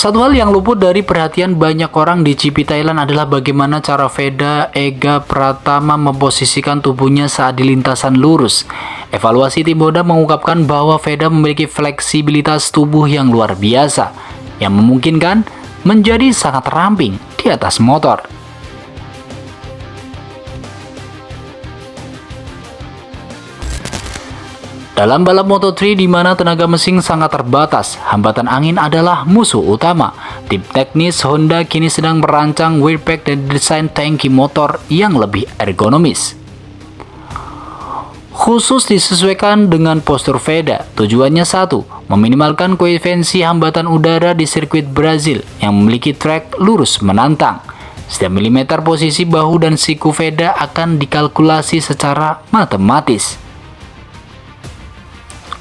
Satu hal yang luput dari perhatian banyak orang di GP Thailand adalah bagaimana cara Veda Ega Pratama memposisikan tubuhnya saat di lintasan lurus. Evaluasi tim Honda mengungkapkan bahwa Veda memiliki fleksibilitas tubuh yang luar biasa, yang memungkinkan menjadi sangat ramping di atas motor. Dalam balap Moto3 di mana tenaga mesin sangat terbatas, hambatan angin adalah musuh utama. Tim teknis Honda kini sedang merancang wheelpack dan desain tangki motor yang lebih ergonomis. Khusus disesuaikan dengan postur Veda, tujuannya satu, meminimalkan koefisiensi hambatan udara di sirkuit Brazil yang memiliki trek lurus menantang. Setiap milimeter posisi bahu dan siku Veda akan dikalkulasi secara matematis.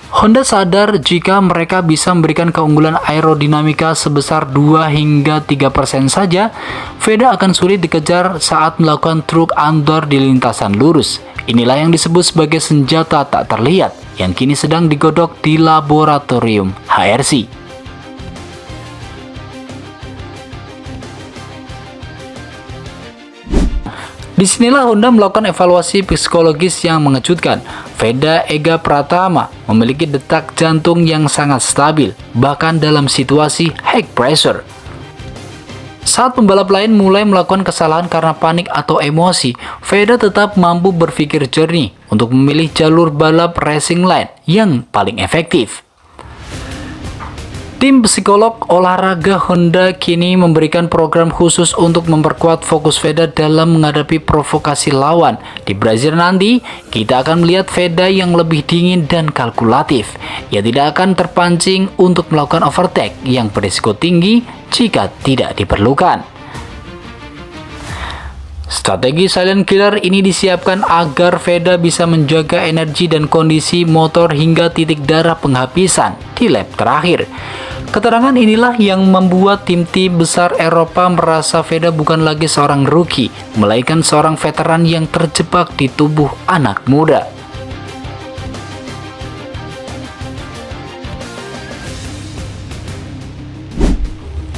Honda sadar jika mereka bisa memberikan keunggulan aerodinamika sebesar 2 hingga 3% saja, Veda akan sulit dikejar saat melakukan truk andor di lintasan lurus. Inilah yang disebut sebagai senjata tak terlihat yang kini sedang digodok di laboratorium HRC. Disinilah Honda melakukan evaluasi psikologis yang mengejutkan. Veda Ega Pratama memiliki detak jantung yang sangat stabil, bahkan dalam situasi high pressure. Saat pembalap lain mulai melakukan kesalahan karena panik atau emosi, Veda tetap mampu berpikir jernih untuk memilih jalur balap racing line yang paling efektif. Tim psikolog olahraga Honda kini memberikan program khusus untuk memperkuat fokus Veda dalam menghadapi provokasi lawan. Di Brazil nanti, kita akan melihat Veda yang lebih dingin dan kalkulatif. Ia tidak akan terpancing untuk melakukan overtake yang berisiko tinggi jika tidak diperlukan. Strategi silent killer ini disiapkan agar Veda bisa menjaga energi dan kondisi motor hingga titik darah penghabisan di lap terakhir. Keterangan inilah yang membuat tim-tim besar Eropa merasa Veda bukan lagi seorang rookie, melainkan seorang veteran yang terjebak di tubuh anak muda.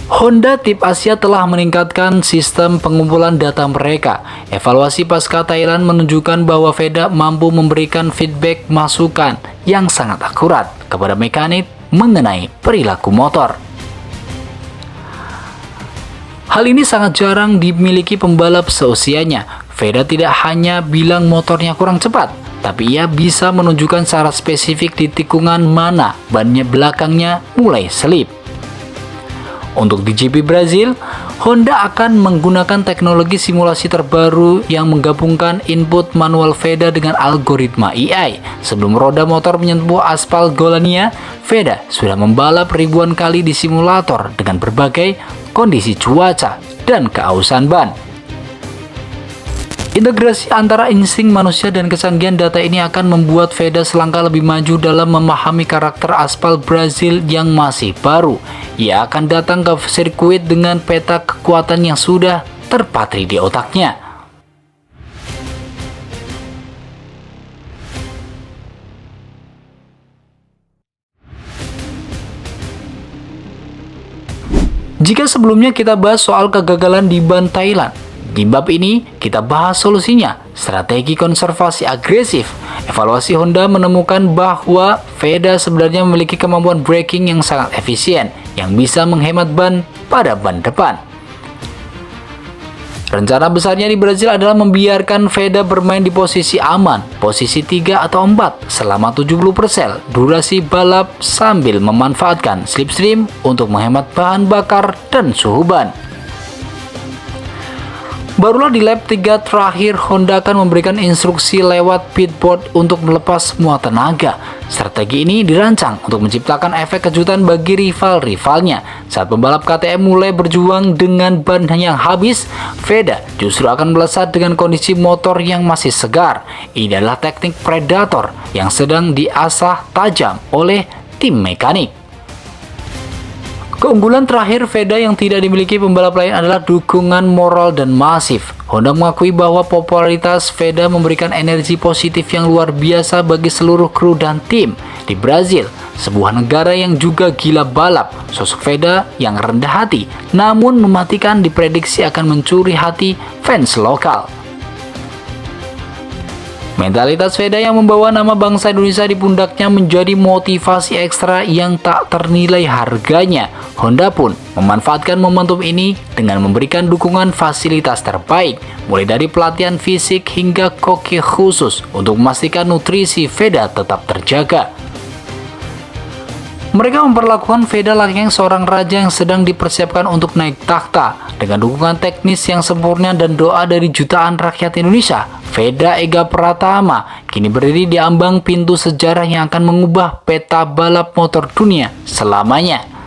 Honda Tip Asia telah meningkatkan sistem pengumpulan data mereka. Evaluasi pasca Thailand menunjukkan bahwa Veda mampu memberikan feedback masukan yang sangat akurat kepada mekanik mengenai perilaku motor. Hal ini sangat jarang dimiliki pembalap seusianya. Veda tidak hanya bilang motornya kurang cepat, tapi ia bisa menunjukkan secara spesifik di tikungan mana bannya belakangnya mulai selip. Untuk di GP Brazil, Honda akan menggunakan teknologi simulasi terbaru yang menggabungkan input manual Veda dengan algoritma AI. Sebelum roda motor menyentuh aspal Golania, Veda sudah membalap ribuan kali di simulator dengan berbagai kondisi cuaca dan keausan ban. Integrasi antara insting manusia dan kecanggihan data ini akan membuat Veda selangkah lebih maju dalam memahami karakter aspal Brazil yang masih baru. Ia akan datang ke sirkuit dengan peta kekuatan yang sudah terpatri di otaknya. Jika sebelumnya kita bahas soal kegagalan di ban Thailand, di bab ini kita bahas solusinya, strategi konservasi agresif. Evaluasi Honda menemukan bahwa Veda sebenarnya memiliki kemampuan braking yang sangat efisien, yang bisa menghemat ban pada ban depan. Rencana besarnya di Brazil adalah membiarkan Veda bermain di posisi aman, posisi 3 atau 4 selama 70% durasi balap sambil memanfaatkan slipstream untuk menghemat bahan bakar dan suhu ban. Barulah di lap 3 terakhir, Honda akan memberikan instruksi lewat pitboard untuk melepas semua tenaga. Strategi ini dirancang untuk menciptakan efek kejutan bagi rival-rivalnya. Saat pembalap KTM mulai berjuang dengan ban yang habis, Veda justru akan melesat dengan kondisi motor yang masih segar. Ini adalah teknik predator yang sedang diasah tajam oleh tim mekanik. Keunggulan terakhir Veda yang tidak dimiliki pembalap lain adalah dukungan moral dan masif. Honda mengakui bahwa popularitas Veda memberikan energi positif yang luar biasa bagi seluruh kru dan tim. Di Brazil, sebuah negara yang juga gila balap, sosok Veda yang rendah hati namun mematikan diprediksi akan mencuri hati fans lokal. Mentalitas Veda yang membawa nama bangsa Indonesia di pundaknya menjadi motivasi ekstra yang tak ternilai harganya. Honda pun memanfaatkan momentum ini dengan memberikan dukungan fasilitas terbaik, mulai dari pelatihan fisik hingga koki khusus untuk memastikan nutrisi Veda tetap terjaga. Mereka memperlakukan Veda layaknya seorang raja yang sedang dipersiapkan untuk naik takhta. Dengan dukungan teknis yang sempurna dan doa dari jutaan rakyat Indonesia, Veda Ega Pratama kini berdiri di ambang pintu sejarah yang akan mengubah peta balap motor dunia selamanya.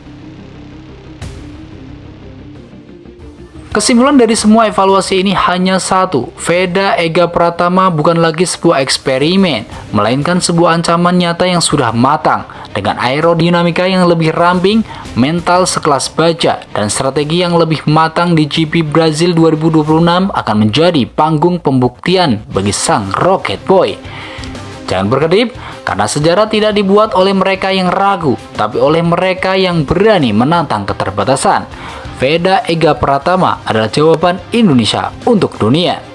Kesimpulan dari semua evaluasi ini hanya satu, Veda Ega Pratama bukan lagi sebuah eksperimen, melainkan sebuah ancaman nyata yang sudah matang. Dengan aerodinamika yang lebih ramping, mental sekelas baja, dan strategi yang lebih matang di GP Brazil 2026 akan menjadi panggung pembuktian bagi sang Rocket Boy. Jangan berkedip, karena sejarah tidak dibuat oleh mereka yang ragu, tapi oleh mereka yang berani menantang keterbatasan. Veda Ega Pratama adalah jawaban Indonesia untuk dunia.